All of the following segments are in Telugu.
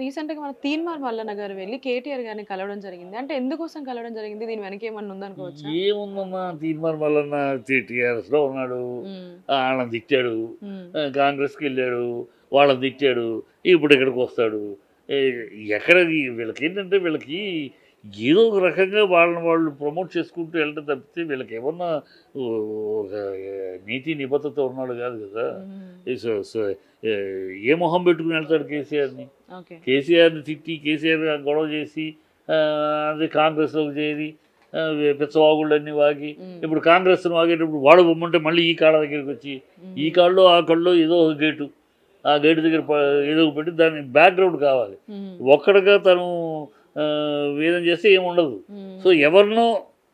రీసెంట్‌గా మన తీన్మార్ మల్లన్న గారు వెళ్లి కేటీఆర్ గారిని కలవడం జరిగింది. అంటే ఎందుకోసం కలవడం జరిగింది? దీని వెనక ఏమన్నా ఉందనుకోవచ్చా? ఏముందమ్మా తీర్మానం వల్లన్న టీఆర్ఎస్‌లో ఉన్నాడు. హ్మ్. ఆళ్ళని తిట్టాడు. హ్మ్. కాంగ్రెస్‌కెళ్ళాడు. వాళ్ళని తిట్టాడు. ఇప్పుడు ఇక్కడికొస్తాడు. ఎ ఎక్కడ వీళ్ళకేంటంటే వీళ్ళకి ఏదో ఒక రకంగా వాళ్ళని వాళ్ళు ప్రమోట్ చేసుకుంటూ వెళ్ళడం తప్పితే వీళ్ళకేమన్నా ఓ ఒక నీతి నిబద్ధత ఉన్నోళ్ళు కాదు కదా! హ్మ్. ఈ సో సో ఏ మొహం పెట్టుకొని వెళ్తాడు కేసీఆర్‌ని? ఓకే. కేసీఆర్‌ని తిట్టి, కేసీఆర్ గొడవ చేసి అది కాంగ్రెస్‌లోకి చేరి పిచ్చవాగుళ్ళన్నీ వాగి, హ్మ్. ఇప్పుడు కాంగ్రెస్‌ని వాగేటప్పుడు వాడు పొమ్మంటే మళ్ళీ ఈ కాళ్ళ దగ్గరికొచ్చి, ఈ హ్మ్. కాళ్ళో, ఆ కాళ్ళో ఏదో ఒక గేటు. ఆ గేటు దగ్గర ఏదో ఒకటి పెట్టి దానికి బ్యాక్‌గ్రౌండ్ కావాలి. హ్మ్. ఒక్కడిగా తను వేదన చేస్తే ఏముండదు. సో, హ్మ్. ఎవరినో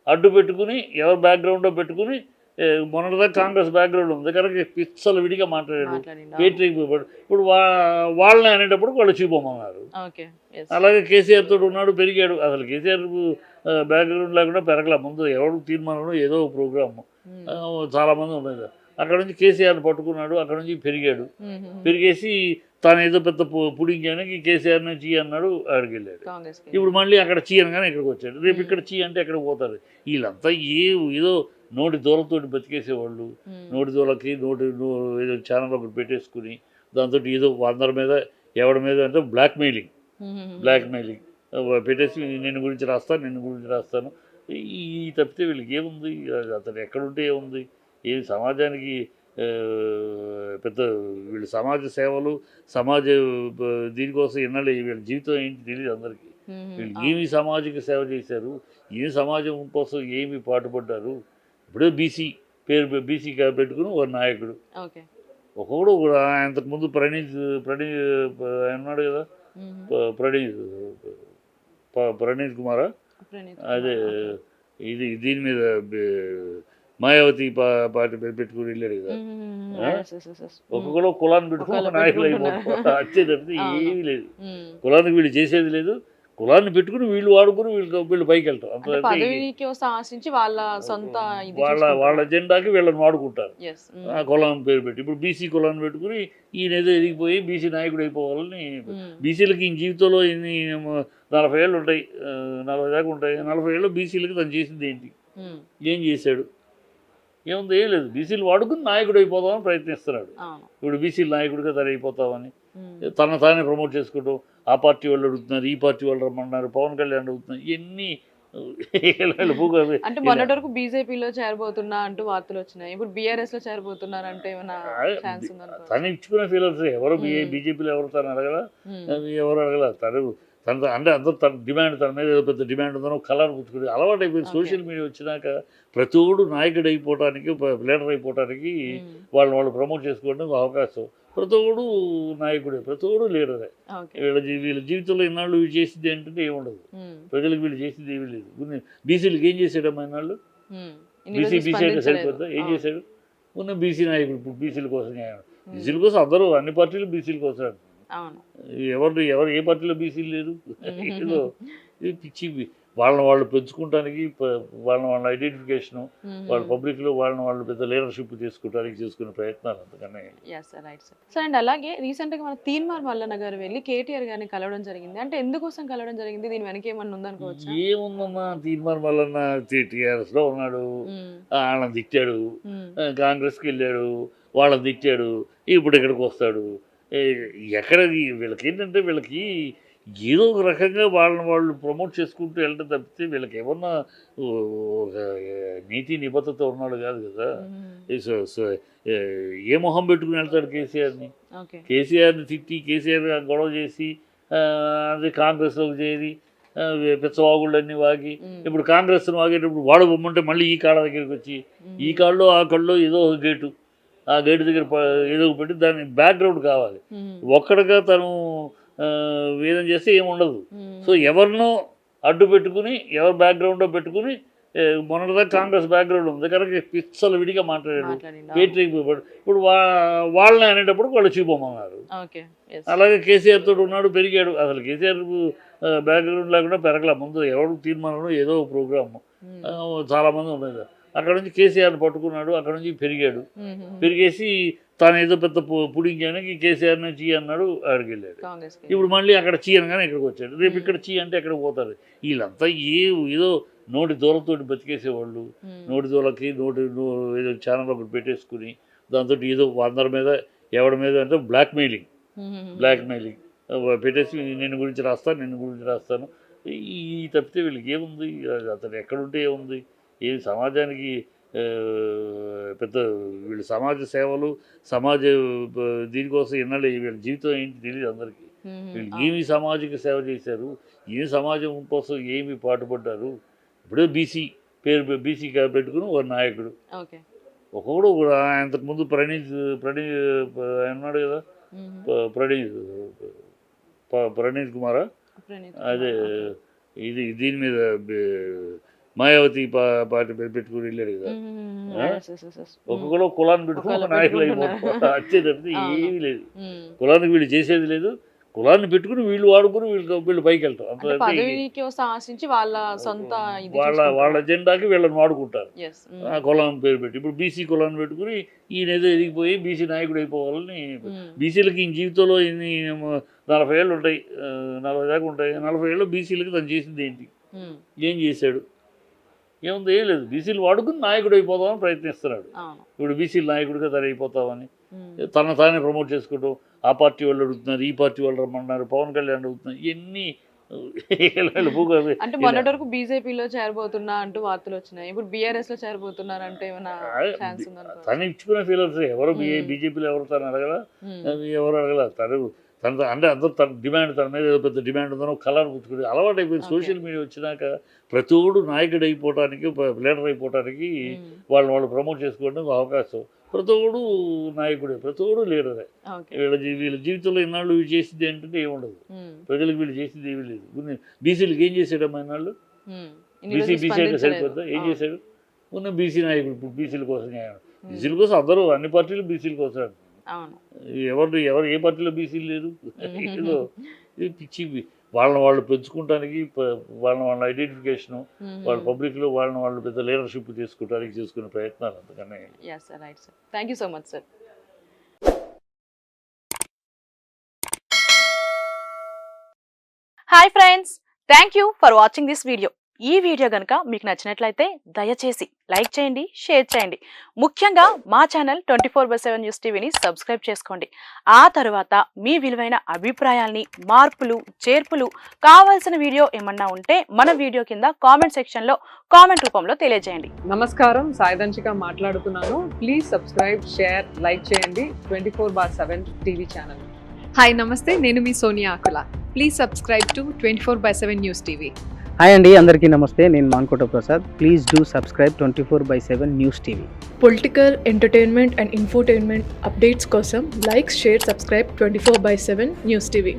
అడ్డు పెట్టుకొని, ఎవరి బ్యాక్‌గ్రౌండో పెట్టుకొని మొన్నటిదాకా కాంగ్రెస్ బ్యాక్‌గ్రౌండ్ ఉంది కనుక పిచ్చలు విడిగా మాట్లాడాడు. మాట్లాడిండు. అవును. పేటరీకి పోయాడు. ఇప్పుడు వాళ్ళని అనేటప్పుడు వాళ్ళు చీపొమ్మన్నారు. ఓకే. యెస్. అలాగే కేసీఆర్ తోటి ఉన్నాడు, పెరిగాడు. అసలు కేసీఆర్ బ్యాక్‌గ్రౌండ్ లేకుండా పెరగల. ముందు ఎవడు తీర్మానం ఏదో ఒక ప్రోగ్రాము. హ్మ్. చాలామంది ఉన్నారు. అక్కడ నుంచి కేసీఆర్‌ని పట్టుకున్నాడు. అక్కడ నుంచి పెరిగాడు. హుహుహు. పెరిగేసి తానేదో పెద్ద పుడింగానికి కేసీఆర్‌ని చీ అన్నాడు. ఆడికెళ్ళాడు. కాంగ్రెస్‌కి. ఇప్పుడు మళ్ళీ అక్కడ చీ అనగానే ఇక్కడికొచ్చాడు. రేపు ఇక్కడ చీ అంటే ఎక్కడికి పోతారు? వీళ్ళంతా ఏదో నోటి దూలతోటి బతికేసేవాళ్ళు. హ్మ్. నోటి దూలకి ఏదో ఛానల్ ఒకటి పెట్టేసుకుని దాంతోటి ఏదో అందరి మీద ఎవడి మీద అంటే బ్లాక్‌మెయిలింగ్. హుహుహు. బ్లాక్‌మెయిలింగ్. పెట్టేసి నిన్ను గురించి రాస్తాను, నిన్ను గురించి రాస్తాను. తప్పితే వీళ్ళకి ఏముంది? అతను ఎక్కడుంటే ఏముంది? ఏది సమాజానికి పెద్ద వీళ్ళు సమాజ సేవలు, సమాజ దీనికోసం ఎన్నాళ్ళు వీళ్ళ జీవితం ఏంటి తెలీదు అందరికీ. హుహు. వీళ్ళు అవును. ఏమి సామాజిక సేవ చేశారు? ఏమి సమాజం కోసం ఏమి పాటుపడ్డారు? ఇప్పుడే బీసీ పేరు బీసీ పెట్టుకుని ఒక నాయకుడు. ఓకే. ఒక్కొక్కడు అంతకుముందు ఆయన ఉన్నాడు కదా! హుహు. ప్రణీత్ ప్రణీత్ కుమారా? ప్రణీత్ అదే కుమార్. ఓకే. దీని మీద మాయావతి పార్టీ మీద పెట్టుకొని వెళ్ళాడు కదా! హుహుహు. ఆ? యెస్. యెస్. యెస్. యెస్. హ్మ్. ఒక్కొక్కడు కులాన్ని పెట్టుకుని ఒకళ్ళు ఒక నాయకులు పెట్టుకుంటున్నారు. అయిపోతారు. అంతే తప్పితే అవును. ఏమీ లేదు. హ్మ్. కులానికి వీళ్ళు చేసేది లేదు. కులాన్ని పెట్టుకుని వీళ్ళు వాడుకొని వీళ్ళు పైకి వెళ్తారు. అంత అంటే తప్పితే పదవి కోసం ఆశించి వాళ్ళ సొంత ఇది వాళ్ళ చూసుకుంటున్నారు. ఎజెండాకి వీళ్ళని వాడుకుంటారు. యెస్. ఆ కులం పేరు పెట్టి ఇప్పుడు బీసీ కులాన్ని పెట్టుకుని ఈయనేదో ఎదిగిపోయి బీసీ నాయకుడు అయిపోవాలని హ్మ్. బీసీలకి ఈయన జీవితంలో 40 ఏళ్ళు ఉంటాయి. 40 దాకా ఉంటాయి. 40 ఏళ్ళు బీసీలకి తను చేసింది ఏంటి? హ్మ్. ఏం చేశాడు? ఏముంది? ఏం లేదు. బీసీలు వాడుకుని నాయకుడు అయిపోదామని ప్రయత్నిస్తున్నాడు. అవును. ఇప్పుడు బీసీలు నాయకుడిగా తను అయిపోతామని హ్మ్. తన తానే ప్రమోట్ చేసుకుంటాం. ఆ పార్టీ వాళ్ళు అడుగుతున్నారు, ఈ పార్టీ వాళ్ళు రమ్మన్నారు, పవన్ కళ్యాణ్ అడుగుతున్నారు. ఇవన్నీ అంటే మొన్నటి వరకు బీజేపీలో చేరబోతున్నా అంటూ వార్తలొచ్చినాయి. ఇప్పుడు బీఆర్ఎస్‌లో చేరబోతున్నారంటే ఏమన్నా ఛాన్స్ తను ఉందనుకోవచ్చా? ఇచ్చుకునే ఫీలర్స్ ఎవరు హ్మ్. బీజేపీలో ఎవరు తను అడగల. హ్మ్. ఎవరు అడగల. తను అంటే అందరూ తన డిమాండ్ తన మీద ఏదో పెద్ద డిమాండ్ ఉందని ఒక కలర్ పుచ్చుకుని అలవాటైపోయింది. ఓకే. సోషల్ మీడియా వచ్చినాక ప్రతోడు నాయకుడు అయిపోవటానికి, లీడర్ అయిపోవటానికి హ్మ్. వాళ్ళు ప్రమోట్ చేసుకోవడానికి ఒక అవకాశం. ప్రతోడు నాయకుడే, ప్రతోడు లీడరే. ఓకే. వీళ్ళ జీవితంలో ఇన్నాళ్ళు వీళ్ళు చేసింది ఏంటంటే ఏముండదు. హ్మ్. ప్రజలకు వీళ్ళు చేసింది ఏమీ లేదు. బీసీలకి ఏం చేశాడమ్మా ఇన్నాళ్ళు? హ్మ్. ఇన్ని బీసీ రోజులు బీసీ అంటే స్పందించలేదు. సరిపోద్దా? ఏం అవును. చేశాడు? ఉన్న బీసీ నాయకుడు ఇప్పుడు బీసీల కోసం న్యాయం. హ్మ్. బీసీల కోసం అందరూ అన్ని పార్టీలు బీసీల కోసం. అవును. ఎవరు ఏ పార్టీలో బీసీలు లేరు. ఏదో హుహుహు. ఇది పిచ్చి వాళ్ళని వాళ్ళు పెంచుకుంటానికి వాళ్ళ ఐడెంటిఫికేషను వాళ్ళ హుహు. పబ్లిక్‌లో వాళ్ళని వాళ్ళు పెద్ద లీడర్‌షిప్ చేసుకోవడానికి చేసుకునే ప్రయత్నాలు అంతకన్నా ఏం లేదు. Yes sir. Right sir. Sir and అలాగే రీసెంట్‌గా మన తీన్మార్ మల్లన్న గారు వెళ్లి కేటీఆర్ గారిని కలవడం జరిగింది. అంటే ఎందుకోసం కలవడం జరిగింది? దీని వెనక ఏమన్నా ఉందనుకోవచ్చా? ఏముందమ్మా తీర్మానం వల్లన్న టీఆర్ఎస్‌లో ఉన్నాడు. హ్మ్. ఆళ్ళని తిట్టాడు. హ్మ్. కాంగ్రెస్‌కెళ్ళాడు. వాళ్ళని తిట్టాడు. ఇప్పుడు ఇక్కడికొస్తాడు. ఎ ఎక్కడ వీళ్ళకేంటంటే వీళ్ళకి ఏదో ఒక రకంగా వాళ్ళని వాళ్ళు ప్రమోట్ చేసుకుంటూ వెళ్ళడం తప్పితే వీళ్ళకేమన్నా ఓ ఒక నీతి నిబద్ధత ఉన్నోళ్ళు కాదు కదా! హ్మ్. ఈ సో సో ఏ మొహం పెట్టుకొని వెళ్తాడు కేసీఆర్‌ని? ఓకే. కేసీఆర్‌ని తిట్టి, కేసీఆర్ గొడవ చేసి అది కాంగ్రెస్‌లోకి చేరి పిచ్చవాగుళ్ళన్నీ వాగి, హ్మ్. ఇప్పుడు కాంగ్రెస్‌ని వాగేటప్పుడు వాడు పొమ్మంటే మళ్ళీ ఈ కాళ్ళ దగ్గరికొచ్చి, ఈ హ్మ్. కాళ్ళో, ఆ కాళ్ళో ఏదో ఒక గేటు. ఆ గేటు దగ్గర ఏదో ఒకటి పెట్టి దానికి బ్యాక్‌గ్రౌండ్ కావాలి. హ్మ్. ఒక్కడిగా తను వేదన చేస్తే ఏముండదు. సో, హ్మ్. ఎవరినో అడ్డు పెట్టుకుని, ఎవరి బ్యాక్‌గ్రౌండో పెట్టుకుని మొన్నటిదాకా కాంగ్రెస్ బ్యాక్‌గ్రౌండ్ ఉంది కనుక పిచ్చలు విడిగా మాట్లాడాడు. మాట్లాడిండు. అవును. పేటరీకి పోయాడు. ఇప్పుడు వాళ్ళని అనేటప్పుడు వాళ్ళు చీపొమ్మన్నారు. ఓకే. యెస్. అలాగే కేసీఆర్ తోటి ఉన్నాడు, పెరిగాడు. అసలు కేసీఆర్ బ్యాక్‌గ్రౌండ్ లేకుండా పెరగల. ముందు ఎవడు తీర్మానం ఏదో ఒక ప్రోగ్రాము. హ్మ్. చాలామంది ఉన్నారు. అక్కడ నుంచి కేసీఆర్ని పట్టుకున్నాడు, అక్కడ నుంచి పెరిగాడు, పెరిగేసి తాను ఏదో పెద్ద పుడింగ్ చేయడానికి కేసీఆర్ని చీ అన్నాడు, అక్కడికి వెళ్ళాడు. ఇప్పుడు మళ్ళీ అక్కడ చీ అనగానే ఇక్కడికి వచ్చాడు, రేపు ఇక్కడ చీ అంటే ఎక్కడికి పోతారు. వీళ్ళంతా ఏదో నోటి దూలతో బతికేసేవాళ్ళు, నోటి దూలకి ఏదో ఛానల్ ఒకటి పెట్టేసుకుని దాంతో ఏదో అందరి మీద ఎవరి మీద అంటే బ్లాక్మెయిలింగ్ పెట్టేసి నేను గురించి రాస్తాను. ఈ తప్పితే వీళ్ళకి ఏముంది, అతను ఎక్కడుంటే ఏముంది, ఏది సమాజానికి పెద్ద వీళ్ళు సమాజ సేవలు సమాజ దీనికోసం ఎన్నాళ్ళు వీళ్ళ జీవితం ఏంటి తెలియదు అందరికీ. వీళ్ళు ఏమి సామాజిక సేవ చేశారు, ఏమి సమాజం కోసం ఏమి పాటుపడ్డారు. ఇప్పుడే బీసీ పెట్టుకుని ఒక నాయకుడు, ఒక్కొక్కడు అంతకుముందు ప్రణీత్ అన్నాడు కదా, ప్రణీత్ కుమారా, అదే దీని మీద మాయావతి పార్టీ పెట్టుకుని వెళ్ళాడు కదా, ఒక్కొక్కడు కులాన్ని పెట్టుకుని ఒక నాయకులు అయిపోతారు. వచ్చే తప్పితే ఏమీ లేదు, కులానికి వీళ్ళు చేసేది లేదు. కులాన్ని పెట్టుకుని వీళ్ళు వాడుకుని వీళ్ళు పైకి వెళ్తారు. వాళ్ళ ఎజెండాకి వీళ్ళని వాడుకుంటారు ఆ కులం పేరు పెట్టి. ఇప్పుడు బీసీ కులాన్ని పెట్టుకుని ఈయన ఏదో ఎదిగిపోయి బీసీ నాయకుడు అయిపోవాలని. బీసీలకి ఈ జీవితంలో ఇన్ని 40 ఏళ్ళు ఉంటాయి, 40 దాకా ఉంటాయి. 40 ఏళ్ళు బీసీలకి తను చేసింది ఏంటి, ఏం చేశాడు, ఏముంది, ఏం లేదు. బీసీలు వాడుకుని నాయకుడు అయిపోదామని ప్రయత్నిస్తున్నాడు. ఇప్పుడు బీసీలు నాయకుడిగా తను అయిపోతామని తానే ప్రమోట్ చేసుకుంటాం. ఆ పార్టీ వాళ్ళు అడుగుతున్నారు, ఈ పార్టీ వాళ్ళు రమ్మన్నారు, పవన్ కళ్యాణ్ అడుగుతున్నారు, ఇవన్నీ అంటే మొన్నటి వరకు బీజేపీలో చేరబోతున్నా అంటూ వార్తలు వచ్చినాయి. ఇప్పుడు బీఆర్ఎస్ లో చేరబోతున్నారు అంటే తను ఇచ్చుకునే ఫీలర్స్ ఎవరు బీజేపీలో ఎవరు తను అడగల, ఎవరు అడగల. తన అంటే అందరూ తన డిమాండ్, తన మీద ఏదో పెద్ద డిమాండ్ ఉందనో కలర్ పుచ్చుకుని అలవాటు అయిపోయింది. సోషల్ మీడియా వచ్చినాక ప్రతిోడు నాయకుడు అయిపోవటానికి, లీడర్ అయిపోవటానికి వాళ్ళు ప్రమోట్ చేసుకోవడానికి అవకాశం. ప్రతిోడు నాయకుడే, ప్రతిోడు లీడరే. వీళ్ళ జీవితంలో ఇన్నాళ్ళు ఇవి చేసింది ఏంటంటే ఏముండదు, ప్రజలకు వీళ్ళు చేసింది ఏమీ లేదు. బీసీలకు ఏం చేశాడమ్మా ఇన్నాళ్ళు, బీసీ అంటే సరిపోద్దా, ఏం చేశాడు? ఉన్న బీసీ నాయకుడు ఇప్పుడు బీసీల కోసం, బీసీల కోసం అందరూ అన్ని పార్టీలు బీసీల కోసం. ఎవరు ఏ పార్టీలో బీసీలు లేరు. ఏదో పిచ్చి వాళ్ళు పెంచుకోవడానికి, వాళ్ళ ఐడెంటిఫికేషను, వాళ్ళ పబ్లిక్లో వాళ్ళు పెద్ద లీడర్షిప్ చేసుకోవడానికి చేసుకునే ప్రయత్నాలు అంతకన్నా. Thank you so much sir. Hi friends, thank you for watching this video. ఈ వీడియో కనుక మీకు నచ్చినట్లయితే దయచేసి లైక్ చేయండి, షేర్ చేయండి. ముఖ్యంగా మా ఛానల్ 24/7 న్యూస్ టీవీని సబ్స్క్రైబ్ చేసుకోండి. ఆ తర్వాత మీ విలువైన అభిప్రాయాల్ని, మార్పులు, చేర్పులు, కావాల్సిన వీడియో ఏమన్నా ఉంటే మన వీడియో కింద కామెంట్ సెక్షన్లో కామెంట్ రూపంలో తెలియజేయండి. నమస్కారం, సాయిదంచిక మాట్లాడుతున్నాను. ప్లీజ్ సబ్స్క్రైబ్, షేర్, లైక్ చేయండి 24/7 టీవీ ఛానల్. హాయ్ నమస్తే, నేను మీ Sonia Akula. Please subscribe to 24/7 news TV. Hi అండి, అందరికీ నమస్తే. నేను Mankota Prasad. Please do subscribe 24/7 news TV. Political, entertainment and infotainment updates కోసం like, share, subscribe 24/7 news TV.